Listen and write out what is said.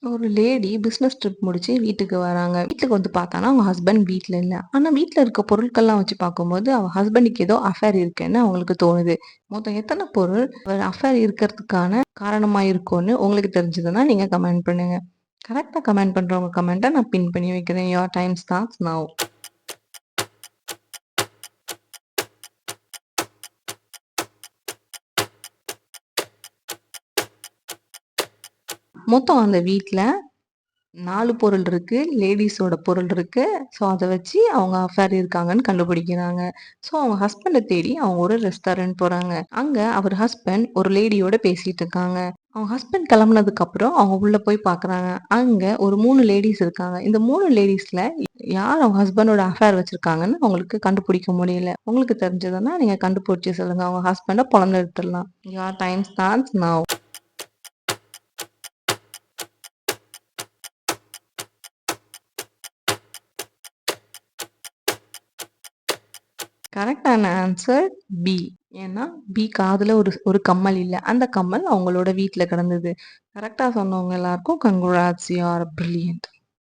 ஒரு lady business trip முடிச்சு வீட்டுக்கு வராங்க. வீட்டுக்கு வந்து பார்த்தான்னா, அவங்க ஹஸ்பண்ட் வீட்ல இல்ல. ஆனா வீட்ல இருக்க பொருட்கள்லாம் வச்சு பார்க்கும்போது, அவ ஹஸ்பண்டுக்கு ஏதோ அஃபேர் இருக்குன்னு அவங்களுக்கு தோணுது. மொத்தம் எத்தன பொருள் ஒரு அஃபேர் இருக்கிறதுக்கான காரணமா இருக்கும்னு உங்களுக்கு தெரிஞ்சதுன்னா, நீங்க கமெண்ட் பண்ணுங்க. கரெக்ட்டா கமெண்ட் பண்றவங்க கமெண்ட்ட நான் பின் பண்ணி வைக்கிறேன். Your time starts now. மொத்தம் அந்த வீட்ல 4 பொருள் இருக்கு. லேடீஸோட பொருள் இருக்கு. ஸோ, அத வச்சு அவங்க அஃபேர் இருக்காங்கன்னு கண்டுபிடிக்கிறாங்க. ஸோ, அவங்க ஹஸ்பண்ட தேடி அவங்க ஒரு ரெஸ்டாரண்ட் போறாங்க. அங்க அவர் ஹஸ்பண்ட் ஒரு லேடியோட பேசிட்டு இருக்காங்க. அவங்க ஹஸ்பண்ட் கிளம்புனதுக்கப்புறம் அவங்க உள்ள போய் பார்க்குறாங்க. அங்க ஒரு 3 லேடீஸ் இருக்காங்க. இந்த 3 லேடீஸ்ல யார் அவங்க ஹஸ்பண்டோட அஃபேர் வச்சிருக்காங்கன்னு அவங்களுக்கு கண்டுபிடிக்க முடியல. உங்களுக்கு தெரிஞ்சதுன்னா நீங்க கண்டுபிடிச்சு சொல்லுங்க. அவங்க ஹஸ்பண்ட பொளந்து எடுத்துடலாம். Your time starts now. கரெக்ட்டான ஆன்சர் பி. ஏன்னா, பி காதுல ஒரு ஒரு கம்மல் இல்ல. அந்த கம்மல் அவங்களோட வீட்ல கிடந்தது. கரெக்ட்டா சொன்னவங்க எல்லாருக்கும் கங்ராட்ஸ் யூ ஆர் பிரில்லியன்ட்.